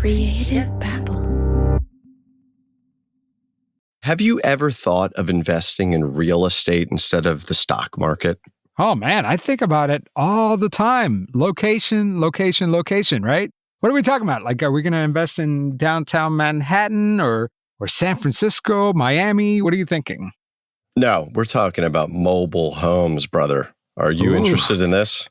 Creative babble. Have you ever thought of investing in real estate instead of the stock market? Oh man, I think about it all the time. Location, location, location, right? What are we talking about? Like, are we going to invest in downtown Manhattan or San Francisco, Miami? What are you thinking? No, we're talking about mobile homes, brother. Are you Ooh. interested in this?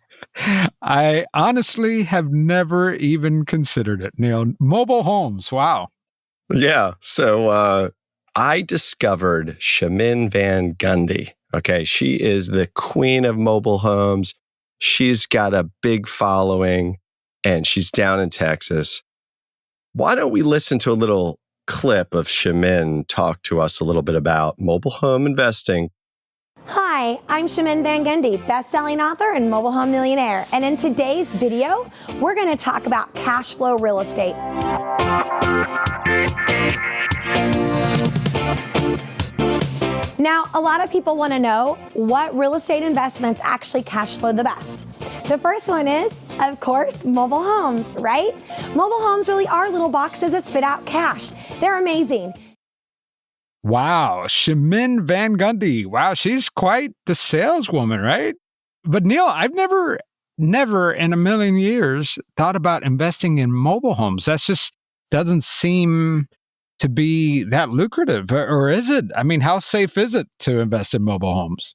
I honestly have never even considered it, Neil. Mobile homes, wow. Yeah. So I discovered Chimene Van Gundy. Okay. She is the queen of mobile homes. She's got a big following and she's down in Texas. Why don't we listen to a little clip of Chimene talk to us a little bit about mobile home investing? Hi, I'm Chimene Van Gundy, best-selling author and mobile home millionaire. And in today's video, we're going to talk about cash flow real estate. Now, a lot of people want to know what real estate investments actually cash flow the best. The first one is, of course, mobile homes, right? Mobile homes really are little boxes that spit out cash. They're amazing. Wow, Chimene Van Gundy. Wow, she's quite the saleswoman, right? But Neil, I've never in a million years thought about investing in mobile homes. That just doesn't seem to be that lucrative, or is it? I mean, how safe is it to invest in mobile homes?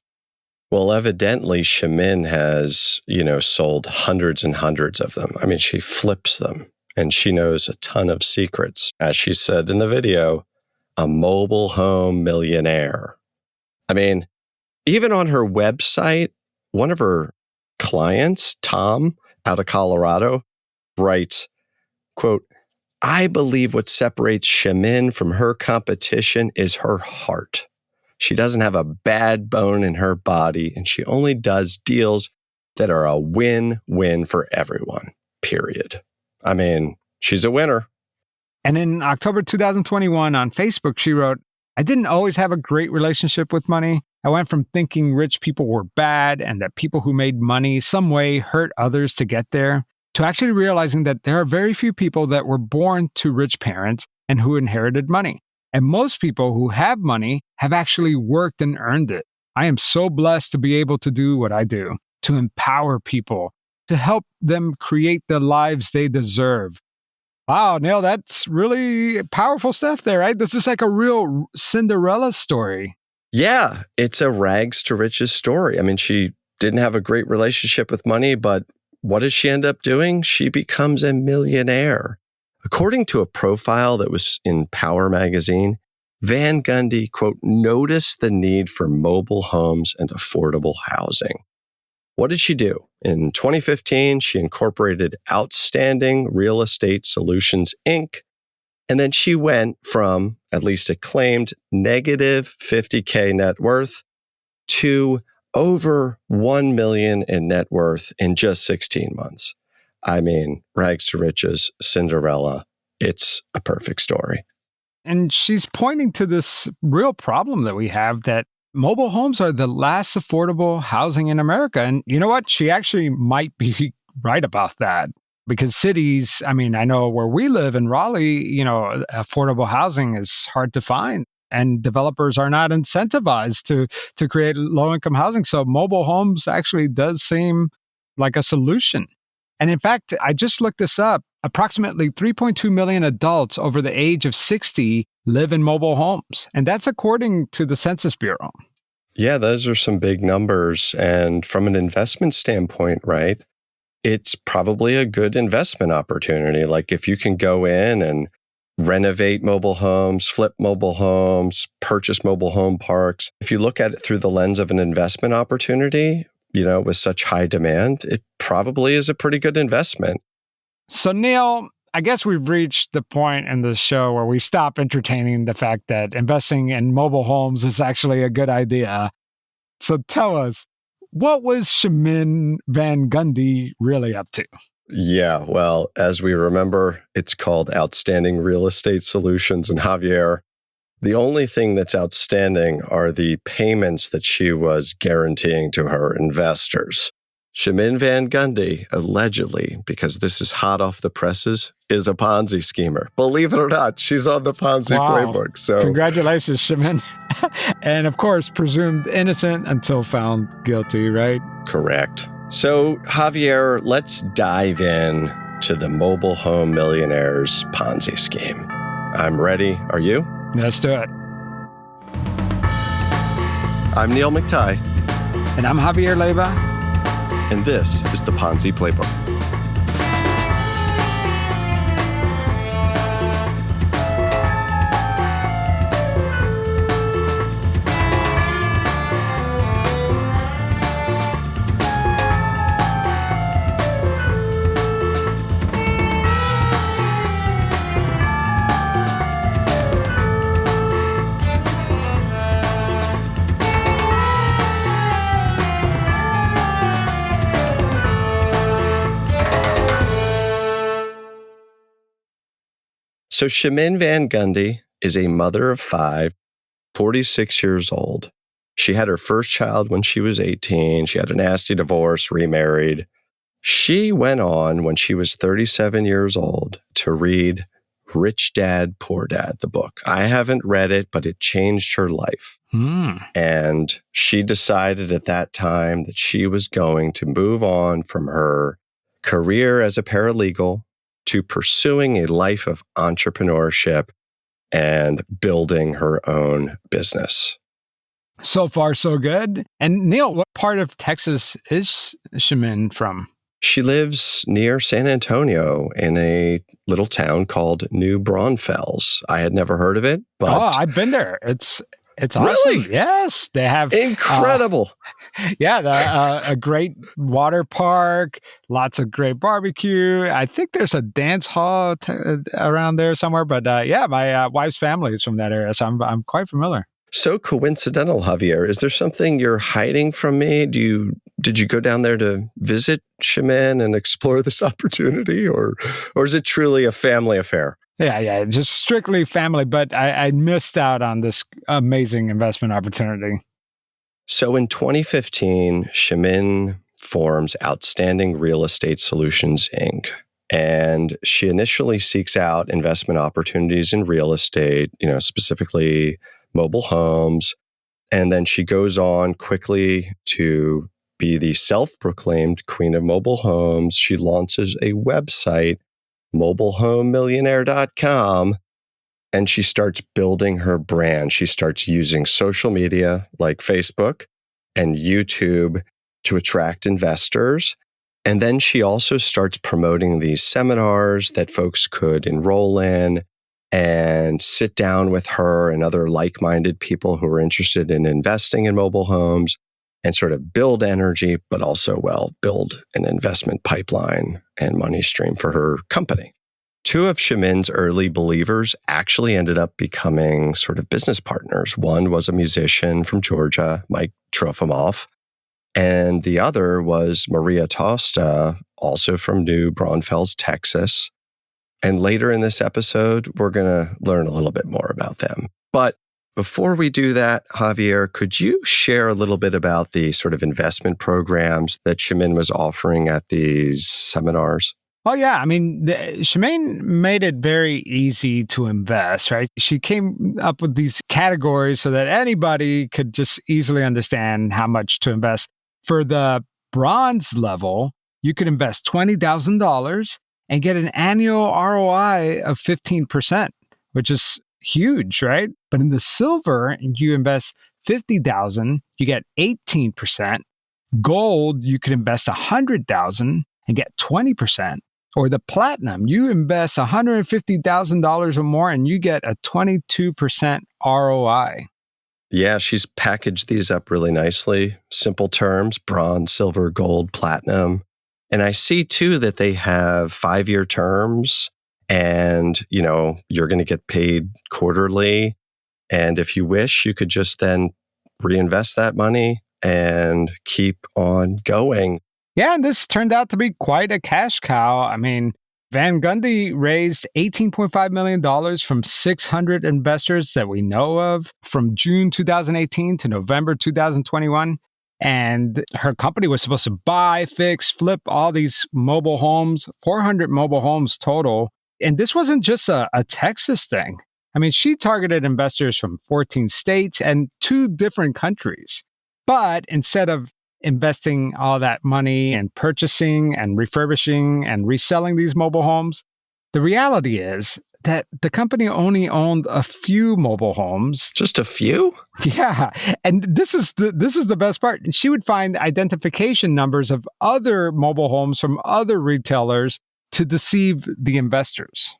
Well, evidently, Chimene has, sold hundreds and hundreds of them. I mean, she flips them and she knows a ton of secrets. As she said in the video, a mobile home millionaire. I mean, even on her website, one of her clients, Tom, out of Colorado, writes, quote, "I believe what separates Chimene from her competition is her heart. She doesn't have a bad bone in her body, and she only does deals that are a win-win for everyone, period." I mean, she's a winner. And in October 2021 on Facebook, she wrote, "I didn't always have a great relationship with money. I went from thinking rich people were bad and that people who made money some way hurt others to get there, to actually realizing that there are very few people that were born to rich parents and who inherited money. And most people who have money have actually worked and earned it. I am so blessed to be able to do what I do, to empower people, to help them create the lives they deserve." Wow, Neil, that's really powerful stuff there, right? This is like a real Cinderella story. Yeah, it's a rags to riches story. I mean, she didn't have a great relationship with money, but what does she end up doing? She becomes a millionaire. According to a profile that was in Power magazine, Van Gundy, quote, "noticed the need for mobile homes and affordable housing." What did she do? In 2015, she incorporated Outstanding Real Estate Solutions, Inc. And then she went from, at least it claimed, negative 50K net worth to over 1 million in net worth in just 16 months. I mean, rags to riches, Cinderella. It's a perfect story. And she's pointing to this real problem that we have, that mobile homes are the last affordable housing in America. And you know what? She actually might be right about that, because cities, I mean, I know where we live in Raleigh, affordable housing is hard to find, and developers are not incentivized to create low-income housing. So mobile homes actually does seem like a solution. And in fact, I just looked this up. Approximately 3.2 million adults over the age of 60 live in mobile homes. And that's according to the Census Bureau. Yeah, those are some big numbers. And from an investment standpoint, right, it's probably a good investment opportunity. Like if you can go in and renovate mobile homes, flip mobile homes, purchase mobile home parks. If you look at it through the lens of an investment opportunity, with such high demand, it probably is a pretty good investment. So, Neil, I guess we've reached the point in the show where we stop entertaining the fact that investing in mobile homes is actually a good idea. So tell us, what was Chimene Van Gundy really up to? Yeah, well, as we remember, it's called Outstanding Real Estate Solutions. And Javier, the only thing that's outstanding are the payments that she was guaranteeing to her investors. Chimene Van Gundy, allegedly, because this is hot off the presses, is a Ponzi schemer. Believe it or not, she's on the Ponzi playbook. So congratulations, Chimene. And of course, presumed innocent until found guilty, right? Correct. So, Javier, let's dive in to the mobile home millionaire's Ponzi scheme. I'm ready. Are you? Let's do it. I'm Neil McTighe. And I'm Javier Leiva. And this is the Ponzi Playbook. So Chimene Van Gundy is a mother of 5, 46 years old. She had her first child when she was 18. She had a nasty divorce, remarried. She went on when she was 37 years old to read Rich Dad, Poor Dad, the book. I haven't read it, but it changed her life. And she decided at that time that she was going to move on from her career as a paralegal to pursuing a life of entrepreneurship and building her own business. So far, so good. And Neil, what part of Texas is Chimene from? She lives near San Antonio in a little town called New Braunfels. I had never heard of it, but I've been there. It's awesome. Really? Yes, they have incredible. A great water park, lots of great barbecue. I think there's a dance hall around there somewhere. But my wife's family is from that area, so I'm quite familiar. So coincidental, Javier. Is there something you're hiding from me? Did you go down there to visit Chimene and explore this opportunity, or is it truly a family affair? Yeah, just strictly family, but I missed out on this amazing investment opportunity. So in 2015, Chimene forms Outstanding Real Estate Solutions, Inc. And she initially seeks out investment opportunities in real estate, specifically mobile homes. And then she goes on quickly to be the self-proclaimed queen of mobile homes. She launches a website, mobilehomemillionaire.com, and she starts building her brand. She starts using social media like Facebook and YouTube to attract investors. And then she also starts promoting these seminars that folks could enroll in and sit down with her and other like-minded people who are interested in investing in mobile homes and sort of build energy, but also, build an investment pipeline and money stream for her company. 2 of Chimene's early believers actually ended up becoming sort of business partners. One was a musician from Georgia, Mike Trofimoff, and the other was Maria Tosta, also from New Braunfels, Texas. And later in this episode, we're going to learn a little bit more about them. But before we do that, Javier, could you share a little bit about the sort of investment programs that Chimene was offering at these seminars? Oh, yeah. I mean, Chimene made it very easy to invest, right? She came up with these categories so that anybody could just easily understand how much to invest. For the bronze level, you could invest $20,000 and get an annual ROI of 15%, which is huge, right? But in the silver, you invest $50,000, you get 18%. Gold, you could invest $100,000 and get 20%. Or the platinum, you invest $150,000 or more and you get a 22% ROI. Yeah, she's packaged these up really nicely. Simple terms: bronze, silver, gold, platinum. And I see too that they have 5-year terms and, you're going to get paid quarterly. And if you wish, you could just then reinvest that money and keep on going. Yeah, and this turned out to be quite a cash cow. I mean, Van Gundy raised $18.5 million from 600 investors that we know of from June 2018 to November 2021. And her company was supposed to buy, fix, flip all these mobile homes, 400 mobile homes total. And this wasn't just a Texas thing. I mean, she targeted investors from 14 states and 2 different countries. But instead of investing all that money in purchasing and refurbishing and reselling these mobile homes, the reality is that the company only owned a few mobile homes. Just a few? Yeah. And this is the best part. She would find identification numbers of other mobile homes from other retailers to deceive the investors.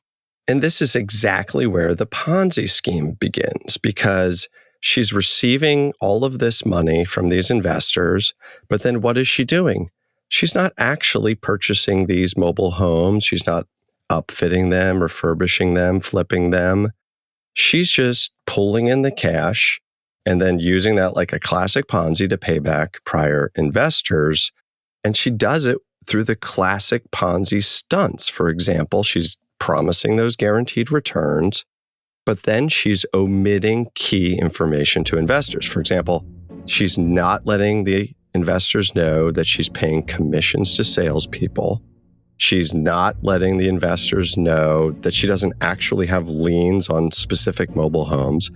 And this is exactly where the Ponzi scheme begins, because she's receiving all of this money from these investors, but then what is she doing? She's not actually purchasing these mobile homes. She's not upfitting them, refurbishing them, flipping them. She's just pulling in the cash and then using that like a classic Ponzi to pay back prior investors. And she does it through the classic Ponzi stunts. For example, she's promising those guaranteed returns, but then she's omitting key information to investors. For example, she's not letting the investors know that she's paying commissions to salespeople. She's not letting the investors know that she doesn't actually have liens on specific mobile homes.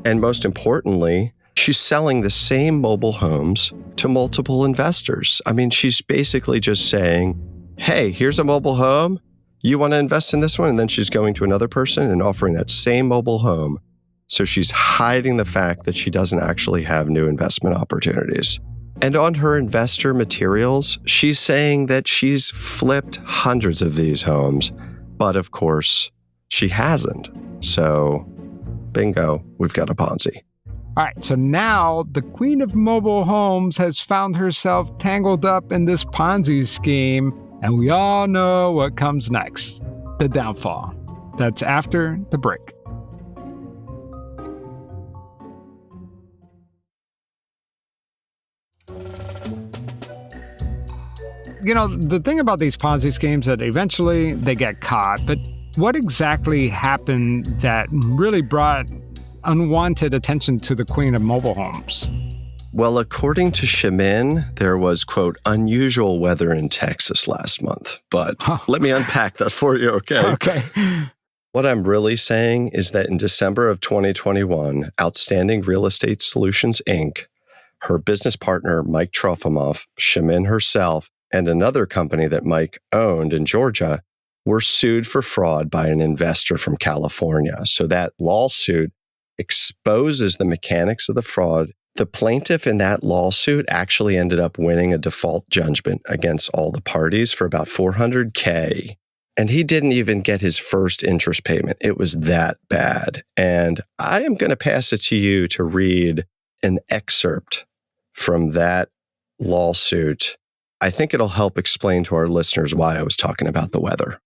And most importantly, she's selling the same mobile homes to multiple investors. I mean, she's basically just saying, hey, here's a mobile home. You want to invest in this one? And then she's going to another person and offering that same mobile home. So she's hiding the fact that she doesn't actually have new investment opportunities. And on her investor materials, she's saying that she's flipped hundreds of these homes, but of course, she hasn't. So, bingo, we've got a Ponzi. All right, so now the queen of mobile homes has found herself tangled up in this Ponzi scheme, and we all know what comes next, the downfall. That's after the break. You know, the thing about these Ponzi schemes is that eventually they get caught, but what exactly happened that really brought unwanted attention to the queen of mobile homes? Well, according to Chimene, there was, quote, unusual weather in Texas last month. But let me unpack that for you, okay? Okay. What I'm really saying is that in December of 2021, Outstanding Real Estate Solutions, Inc., her business partner, Mike Trofimoff, Chimene herself, and another company that Mike owned in Georgia were sued for fraud by an investor from California. So that lawsuit exposes the mechanics of the fraud. The plaintiff in that lawsuit actually ended up winning a default judgment against all the parties for about $400K. And he didn't even get his first interest payment. It was that bad. And I am going to pass it to you to read an excerpt from that lawsuit. I think it'll help explain to our listeners why I was talking about the weather.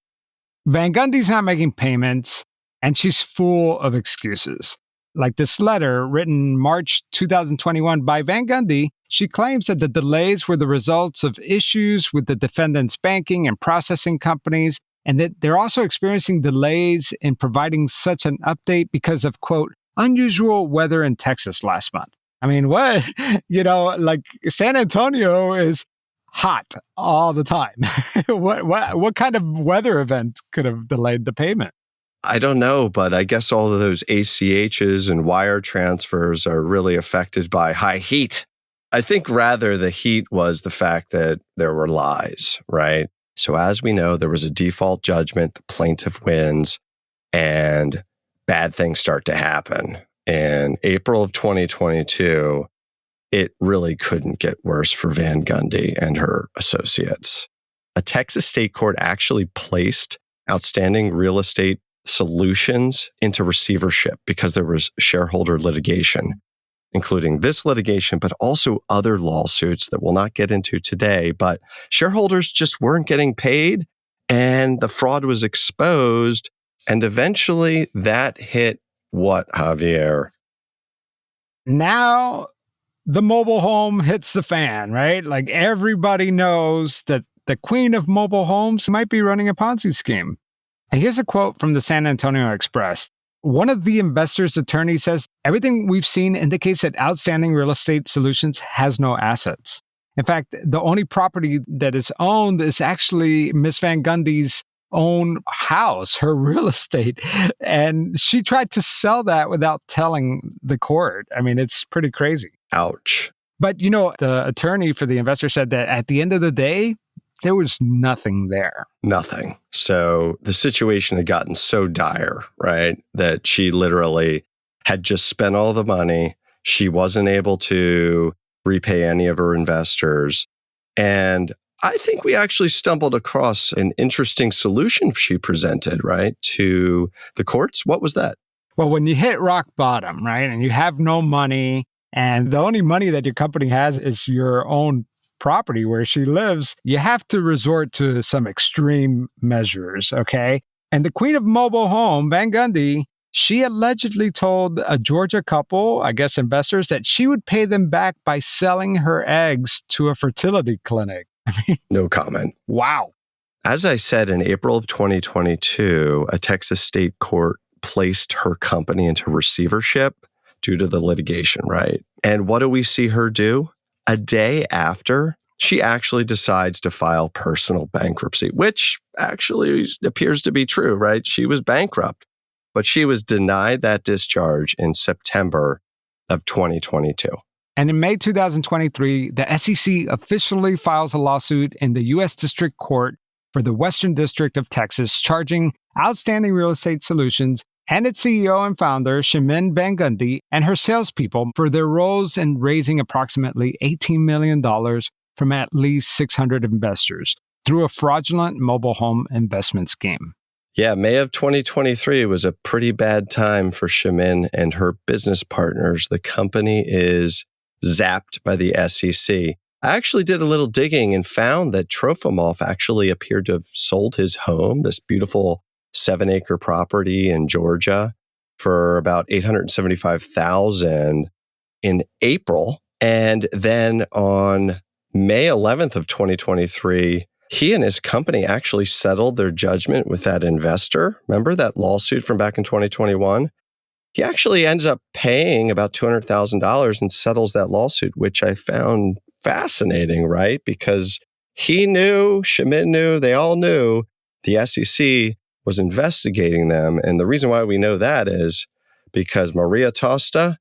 Van Gundy's not making payments, and she's full of excuses. Like this letter written March 2021 by Van Gundy, she claims that the delays were the results of issues with the defendant's banking and processing companies, and that they're also experiencing delays in providing such an update because of, quote, unusual weather in Texas last month. I mean, what? Like San Antonio is hot all the time. What kind of weather event could have delayed the payment? I don't know, but I guess all of those ACHs and wire transfers are really affected by high heat. I think rather the heat was the fact that there were lies, right? So as we know, there was a default judgment, the plaintiff wins, and bad things start to happen. In April of 2022, it really couldn't get worse for Van Gundy and her associates. A Texas state court actually placed Outstanding Real Estate Solutions into receivership because there was shareholder litigation, including this litigation, but also other lawsuits that we'll not get into today. But shareholders just weren't getting paid and the fraud was exposed. And eventually that hit what, Javier? Now the mobile home hits the fan, right? Like everybody knows that the queen of mobile homes might be running a Ponzi scheme. And here's a quote from the San Antonio Express. One of the investor's attorneys says everything we've seen indicates that Outstanding Real Estate Solutions has no assets. In fact, the only property that is owned is actually Miss Van Gundy's own house, her real estate. And she tried to sell that without telling the court. I mean, it's pretty crazy. Ouch. But, the attorney for the investor said that at the end of the day, there was nothing there. Nothing. So the situation had gotten so dire, right, that she literally had just spent all the money. She wasn't able to repay any of her investors. And I think we actually stumbled across an interesting solution she presented, right, to the courts. What was that? Well, when you hit rock bottom, right, and you have no money, and the only money that your company has is your own property where she lives, you have to resort to some extreme measures, okay? And the queen of mobile home, Van Gundy, she allegedly told a Georgia couple, I guess investors, that she would pay them back by selling her eggs to a fertility clinic. No comment. Wow. As I said, in April of 2022, a Texas state court placed her company into receivership due to the litigation, right? And what do we see her do? A day after, she actually decides to file personal bankruptcy, which actually appears to be true, right? She was bankrupt, but she was denied that discharge in September of 2022. And in May 2023, the SEC officially files a lawsuit in the U.S. District Court for the Western District of Texas, charging Outstanding Real Estate Solutions and its CEO and founder, Chimene Van Gundy, and her salespeople for their roles in raising approximately $18 million from at least 600 investors through a fraudulent mobile home investment scheme. Yeah, May of 2023 was a pretty bad time for Chimene and her business partners. The company is zapped by the SEC. I actually did a little digging and found that Trofimov actually appeared to have sold his home, this beautiful 7-acre property in Georgia, for about $875,000 in April. And then on May 11th of 2023, he and his company actually settled their judgment with that investor. Remember that lawsuit from back in 2021? He actually ends up paying about $200,000 and settles that lawsuit, which I found fascinating, right? Because he knew, Chimene knew, they all knew the SEC was investigating them. And the reason why we know that is because Maria Tosta,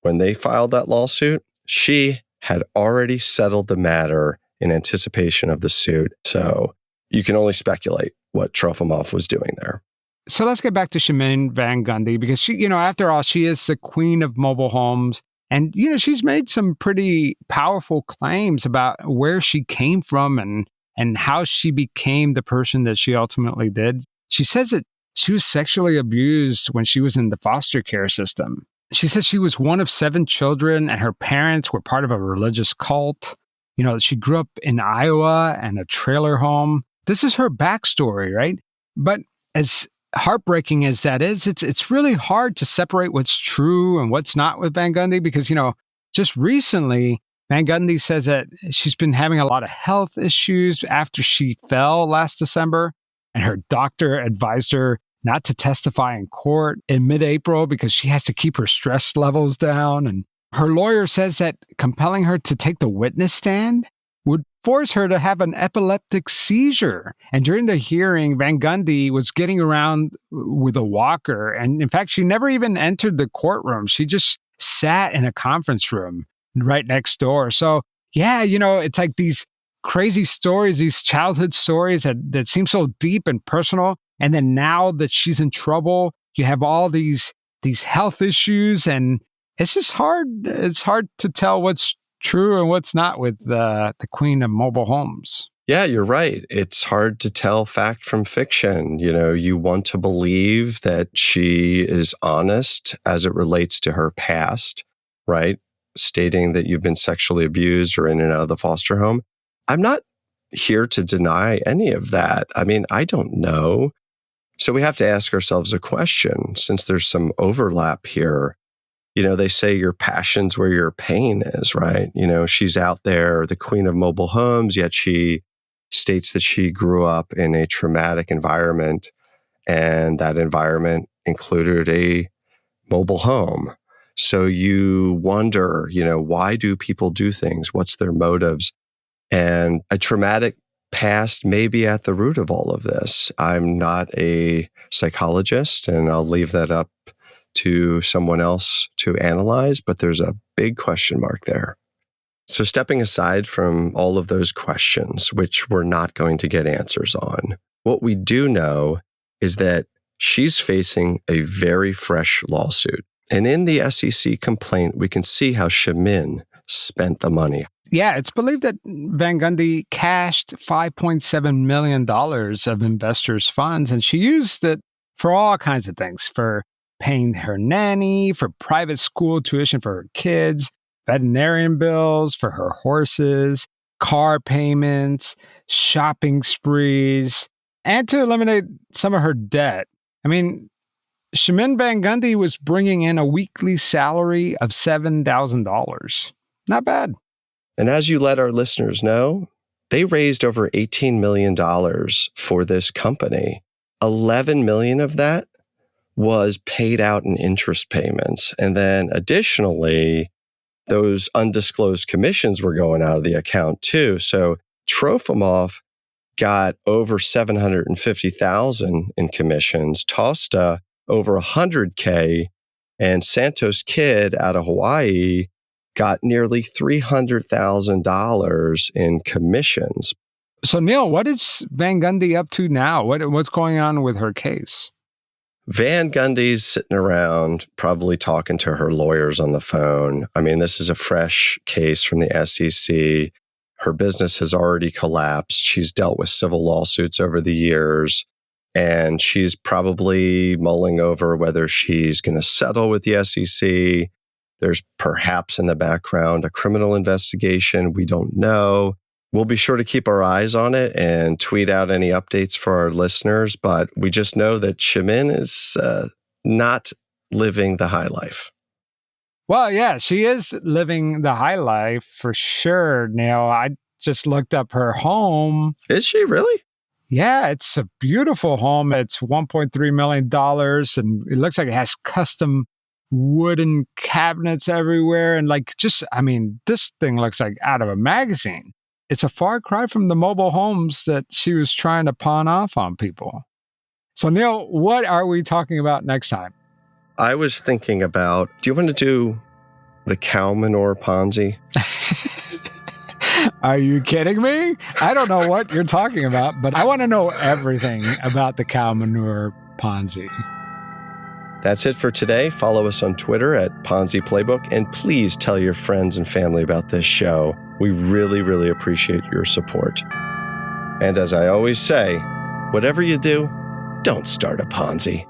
when they filed that lawsuit, she had already settled the matter in anticipation of the suit. So you can only speculate what Trofimov was doing there. So let's get back to Chimene Van Gundy, because she, after all, she is the queen of mobile homes. And, she's made some pretty powerful claims about where she came from and how she became the person that she ultimately did. She says that she was sexually abused when she was in the foster care system. She says she was one of 7 children and her parents were part of a religious cult. She grew up in Iowa and a trailer home. This is her backstory, right? But as heartbreaking as that is, it's really hard to separate what's true and what's not with Van Gundy because, just recently, Van Gundy says that she's been having a lot of health issues after she fell last December, and her doctor advised her not to testify in court in mid-April because she has to keep her stress levels down. And her lawyer says that compelling her to take the witness stand would force her to have an epileptic seizure. And during the hearing, Van Gundy was getting around with a walker. And in fact, she never even entered the courtroom. She just sat in a conference room right next door. So yeah, it's like these crazy stories, these childhood stories that seem so deep and personal. And then now that she's in trouble, you have all these health issues, and it's just hard. It's hard to tell what's true and what's not with the queen of mobile homes. Yeah, you're right. It's hard to tell fact from fiction. You want to believe that she is honest as it relates to her past, right? Stating that you've been sexually abused or in and out of the foster home. I'm not here to deny any of that. I mean, I don't know. So we have to ask ourselves a question, since there's some overlap here. They say your passion's where your pain is, right? She's out there, the queen of mobile homes, yet she states that she grew up in a traumatic environment, and that environment included a mobile home. So you wonder, why do people do things? What's their motives? And a traumatic past may be at the root of all of this. I'm not a psychologist, and I'll leave that up to someone else to analyze, but there's a big question mark there. So stepping aside from all of those questions, which we're not going to get answers on, what we do know is that she's facing a very fresh lawsuit. And in the SEC complaint, we can see how Chimene spent the money. Yeah, it's believed that Van Gundy cashed $5.7 million of investors' funds, and she used it for all kinds of things, for paying her nanny, for private school tuition for her kids, veterinarian bills for her horses, car payments, shopping sprees, and to eliminate some of her debt. I mean, Chimene Van Gundy was bringing in a weekly salary of $7,000. Not bad. And as you let our listeners know, they raised over $18 million for this company. $11 million of that was paid out in interest payments. And then additionally, those undisclosed commissions were going out of the account too. So Trofimov got over $750,000 in commissions, Tosta over $100K, and Santos Kid out of Hawaii got nearly $300,000 in commissions. So Neil, what is Van Gundy up to now? What's going on with her case? Van Gundy's sitting around probably talking to her lawyers on the phone. I mean, this is a fresh case from the SEC. Her business has already collapsed. She's dealt with civil lawsuits over the years, and she's probably mulling over whether she's going to settle with the SEC. There's perhaps in the background a criminal investigation. We don't know. We'll be sure to keep our eyes on it and tweet out any updates for our listeners. But we just know that Chimene is not living the high life. Well, yeah, she is living the high life for sure, Neil. I just looked up her home. Is she really? Yeah, it's a beautiful home. It's $1.3 million, and it looks like it has custom wooden cabinets everywhere. And this thing looks like out of a magazine. It's a far cry from the mobile homes that she was trying to pawn off on people. So, Neil, what are we talking about next time? I was thinking about, do you want to do the cow manure Ponzi? Are you kidding me? I don't know what you're talking about, but I want to know everything about the cow manure Ponzi. That's it for today. Follow us on Twitter at Ponzi Playbook, and please tell your friends and family about this show. We really, really appreciate your support. And as I always say, whatever you do, don't start a Ponzi.